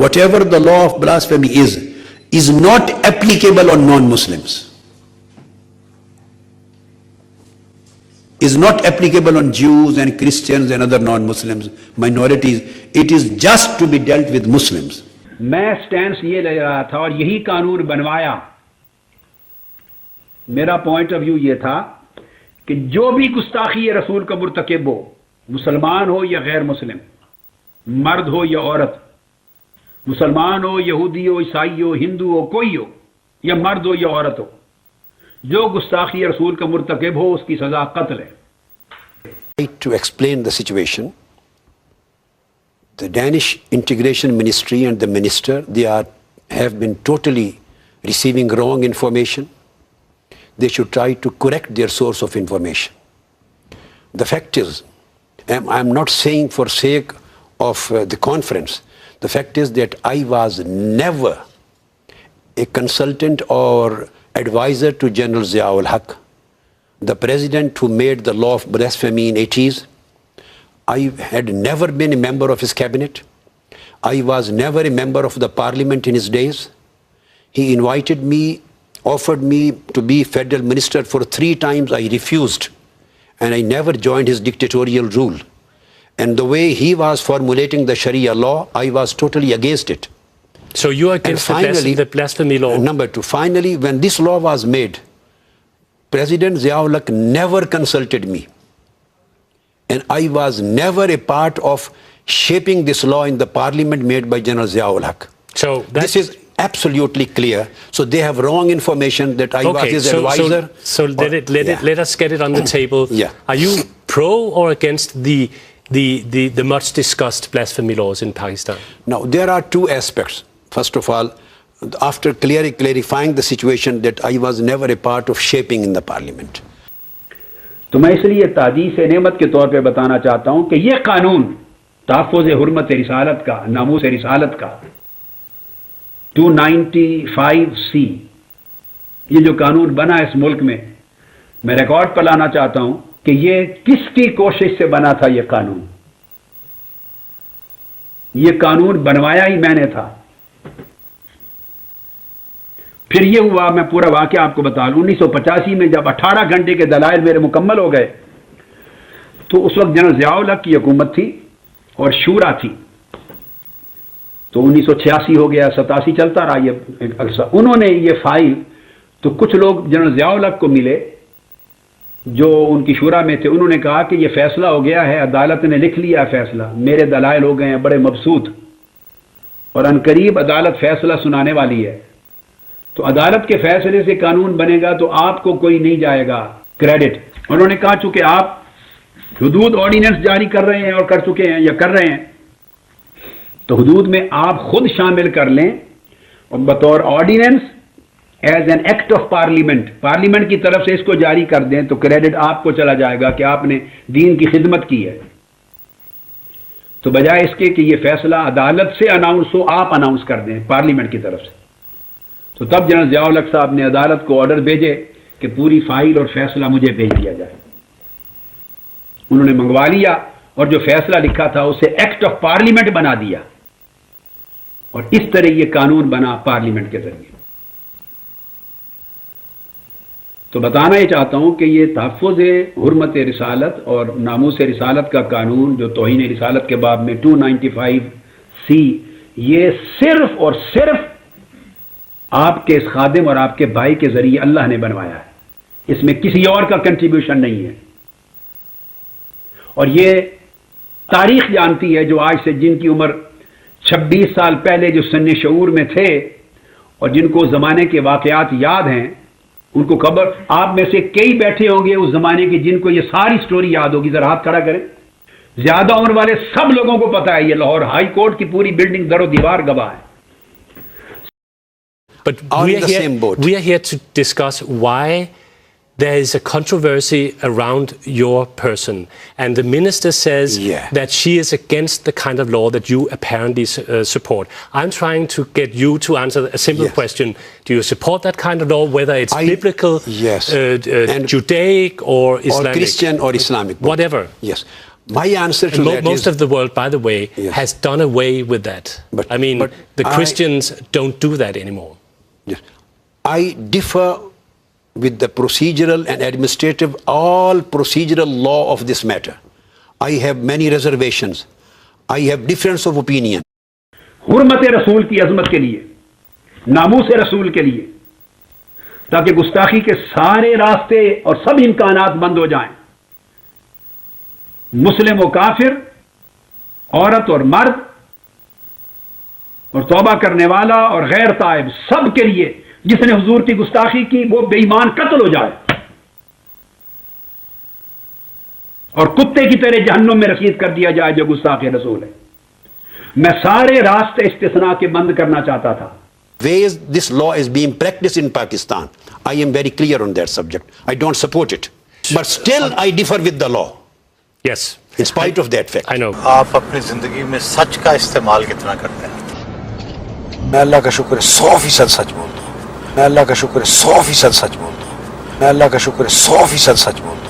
whatever the law of blasphemy is not applicable on non-Muslims. Is not applicable on Jews and Christians and other non-Muslims, minorities. It is just to be dealt with Muslims. मैं stance ये ले रहा था और यही कानून बनवाया. मेरा पॉइंट ऑफ व्यू ये था कि जो भी गुस्ताखी रसूल का मुर्तकिब हो, मुसलमान हो या गैर मुस्लिम, मर्द हो या औरत, मुसलमान हो, यहूदी हो, ईसाई हो, हिंदू हो, कोई हो, या मर्द हो या औरत हो, जो गुस्ताखी रसूल का मुर्तकिब हो उसकी सजा कत्ल है. To explain the situation, the Danish Integration Ministry and the minister, have been totally receiving wrong information. They should try to correct their source of information. The fact is, I'm not saying for sake of the conference, the fact is that I was never a consultant or advisor to General Zia-ul Haq, the president who made the law of blasphemy in 80s. I had never been a member of his cabinet. I was never a member of the parliament in his days. He invited me, offered me to be federal minister for 3 times. I refused, and I never joined his dictatorial rule. And the way he was formulating the Sharia law, I was totally against it. So you are against the blasphemy law? Number 2, finally, when this law was made, President Zia-ul Haq never consulted me. And I was never a part of shaping this law in the parliament made by General Zia-ul Haq. So this is absolutely clear. So they have wrong information that I was his advisor. So let us get it on the table. Yeah. Are you pro or against the much discussed blasphemy laws in Pakistan? Now, there are 2 aspects. First of all, after clarifying the situation, that I was never a part of shaping in the parliament. तो मैं इसलिए तादीस नेमत के तौर पे बताना चाहता हूं कि यह कानून तहफ़्फ़ुज़ हुर्मत रिसालत का, नामूस रिसालत का 295C, ये जो कानून बना इस मुल्क में, मैं रिकॉर्ड पर लाना चाहता हूं कि ये किसकी कोशिश से बना था. ये कानून बनवाया ही मैंने था. फिर ये हुआ, मैं पूरा वाकया आपको बता लूं, 1985 में जब 18 घंटे के दलाइल मेरे मुकम्मल हो गए, तो उस वक्त जनरल ज़िया-उल हक की हुकूमत थी और शूरा थी. तो 1986 हो गया, 87 चलता रहा ये अरसा. उन्होंने ये फाइल, तो कुछ लोग जनरल ज़िया-उल हक को मिले जो उनकी शूरा में थे. उन्होंने कहा कि ये फैसला हो गया है, अदालत ने लिख लिया फैसला, मेरे दलाइल हो गए हैं बड़े मबसूत, और अनकरीब अदालत फैसला सुनाने वाली है. तो अदालत के फैसले से कानून बनेगा तो आपको कोई नहीं जाएगा क्रेडिट. उन्होंने कहा चूंकि आप हुदूद ऑर्डिनेंस जारी कर रहे हैं और कर चुके हैं या कर रहे हैं, तो हुदूद में आप खुद शामिल कर लें और बतौर ordinance as an act of parliament की तरफ से इसको जारी कर दें, तो क्रेडिट आपको चला जाएगा कि आपने दीन की खिदमत की है. तो बजाय इसके कि ये फैसला अदालत से अनाउंस हो, आप अनाउंस कर दें पार्लियामेंट की तरफ से. तो तब जनरल ज़िया-उल हक साहब ने अदालत को ऑर्डर भेजे कि पूरी फाइल और फैसला मुझे भेज दिया जाए. उन्होंने मंगवा लिया और जो फैसला लिखा था उसे एक्ट ऑफ पार्लियामेंट बना दिया, और इस तरह ये कानून बना पार्लियामेंट के जरिए. तो बताना ये चाहता हूं कि ये तहफ़्फ़ुज़ हुर्मत रिसालत और नामूस रिसालत का कानून जो तौहीन रिसालत के बाब में 295C, ये सिर्फ और सिर्फ आपके इस खादिम और आपके भाई के जरिए अल्लाह ने बनवाया है. इसमें किसी और का कंट्रीब्यूशन नहीं है. और ये तारीख जानती है, जो आज से जिनकी उम्र 26 साल पहले जो सन्ने शऊर में थे और जिनको जमाने के वाकयात याद हैं, उनको खबर, आप में से कई बैठे होंगे उस जमाने के जिनको ये सारी स्टोरी याद होगी. जरा हाथ खड़ा करें. ज्यादा उम्र वाले सब लोगों को पता है, ये लाहौर हाई कोर्ट की पूरी बिल्डिंग दरो दीवार गवाह है. But we are here to discuss why there is a controversy around your person. And the minister says that she is against the kind of law that you apparently support. I'm trying to get you to answer a simple question. Do you support that kind of law, whether it's biblical, Judaic or Islamic? Or Christian or Islamic. Whatever. Yes. My answer to that most is, of the world, by the way, Yes. has done away with that. But- I mean, but the Christians don't do that anymore. yes, I differ with the procedural and administrative, all procedural law of this matter. I have many reservations. I have difference of opinion. हुर्मत रसूल की अजमत के लिए, नामूस रसूल के लिए, ताकि गुस्ताखी के सारे रास्ते और सब इम्कानात बंद हो जाएं। मुस्लिम व काफिर, औरत और मर्द, और तौबा करने वाला और गैर ताइब, सब के लिए जिसने हुजूर की गुस्ताखी की वो बेईमान कत्ल हो जाए और कुत्ते की तरह जहन्नुम में रसीद कर दिया जाए जो गुस्ताखे रसूल है। मैं सारे रास्ते इस्तिस्ना के बंद करना चाहता था। Ways this law is being practiced in Pakistan, I am very clear on that subject. I don't support it. But still I differ with the law, Yes. in spite of that fact. I know. आप अपनी जिंदगी में सच का इस्तेमाल कितना करते हैं? मैं अल्लाह का शुक्र है 100% सच बोलता हूँ। मैं अल्लाह का शुक्र है 100% सच बोलता हूँ। मैं अल्लाह का शुक्र है 100% सच बोलता हूँ।